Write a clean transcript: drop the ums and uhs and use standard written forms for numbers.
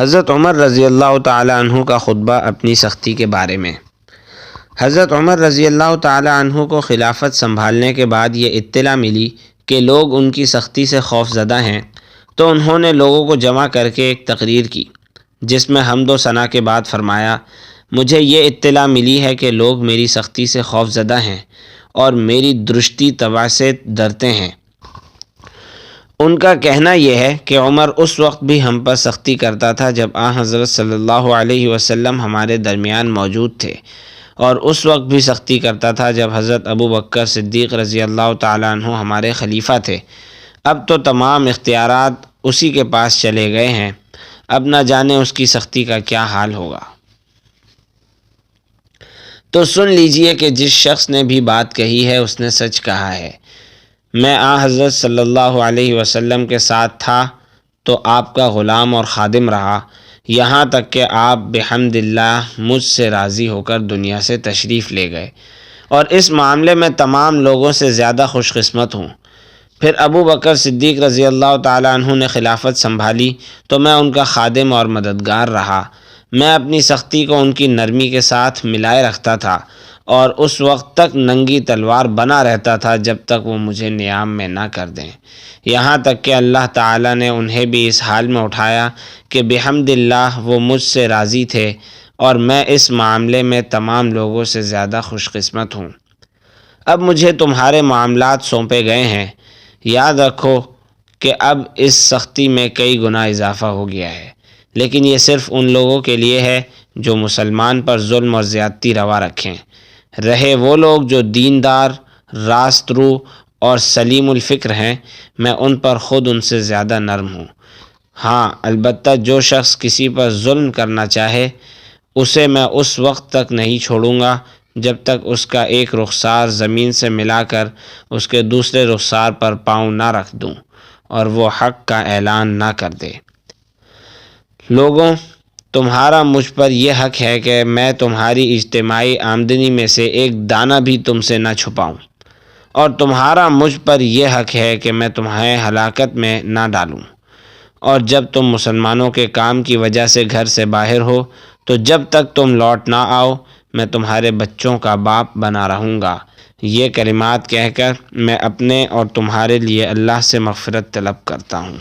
حضرت عمر رضی اللہ تعالی عنہ کا خطبہ اپنی سختی کے بارے میں۔ حضرت عمر رضی اللہ تعالی عنہ کو خلافت سنبھالنے کے بعد یہ اطلاع ملی کہ لوگ ان کی سختی سے خوف زدہ ہیں، تو انہوں نے لوگوں کو جمع کر کے ایک تقریر کی جس میں حمد و ثنا کے بعد فرمایا، مجھے یہ اطلاع ملی ہے کہ لوگ میری سختی سے خوف زدہ ہیں اور میری درشتی طبع سے ڈرتے ہیں۔ ان کا کہنا یہ ہے کہ عمر اس وقت بھی ہم پر سختی کرتا تھا جب حضرت صلی اللہ علیہ وسلم ہمارے درمیان موجود تھے، اور اس وقت بھی سختی کرتا تھا جب حضرت ابو بکر صدیق رضی اللہ تعالیٰ عنہ ہمارے خلیفہ تھے۔ اب تو تمام اختیارات اسی کے پاس چلے گئے ہیں، اب نہ جانے اس کی سختی کا کیا حال ہوگا۔ تو سن لیجئے کہ جس شخص نے بھی بات کہی ہے اس نے سچ کہا ہے۔ میں حضرت صلی اللہ علیہ وسلم کے ساتھ تھا تو آپ کا غلام اور خادم رہا، یہاں تک کہ آپ بحمد اللہ مجھ سے راضی ہو کر دنیا سے تشریف لے گئے، اور اس معاملے میں تمام لوگوں سے زیادہ خوش قسمت ہوں۔ پھر ابو بکر صدیق رضی اللہ تعالیٰ عنہ نے خلافت سنبھالی تو میں ان کا خادم اور مددگار رہا۔ میں اپنی سختی کو ان کی نرمی کے ساتھ ملائے رکھتا تھا اور اس وقت تک ننگی تلوار بنا رہتا تھا جب تک وہ مجھے نیام میں نہ کر دیں، یہاں تک کہ اللہ تعالیٰ نے انہیں بھی اس حال میں اٹھایا کہ بحمد اللہ وہ مجھ سے راضی تھے، اور میں اس معاملے میں تمام لوگوں سے زیادہ خوش قسمت ہوں۔ اب مجھے تمہارے معاملات سونپے گئے ہیں، یاد رکھو کہ اب اس سختی میں کئی گنا اضافہ ہو گیا ہے، لیکن یہ صرف ان لوگوں کے لیے ہے جو مسلمان پر ظلم اور زیادتی روا رکھیں۔ رہے وہ لوگ جو دیندار، راست رو اور سلیم الفکر ہیں، میں ان پر خود ان سے زیادہ نرم ہوں۔ ہاں البتہ جو شخص کسی پر ظلم کرنا چاہے اسے میں اس وقت تک نہیں چھوڑوں گا جب تک اس کا ایک رخسار زمین سے ملا کر اس کے دوسرے رخسار پر پاؤں نہ رکھ دوں اور وہ حق کا اعلان نہ کر دے۔ لوگوں، تمہارا مجھ پر یہ حق ہے کہ میں تمہاری اجتماعی آمدنی میں سے ایک دانہ بھی تم سے نہ چھپاؤں، اور تمہارا مجھ پر یہ حق ہے کہ میں تمہیں ہلاکت میں نہ ڈالوں، اور جب تم مسلمانوں کے کام کی وجہ سے گھر سے باہر ہو تو جب تک تم لوٹ نہ آؤ میں تمہارے بچوں کا باپ بنا رہوں گا۔ یہ کلمات کہہ کر میں اپنے اور تمہارے لیے اللہ سے مغفرت طلب کرتا ہوں۔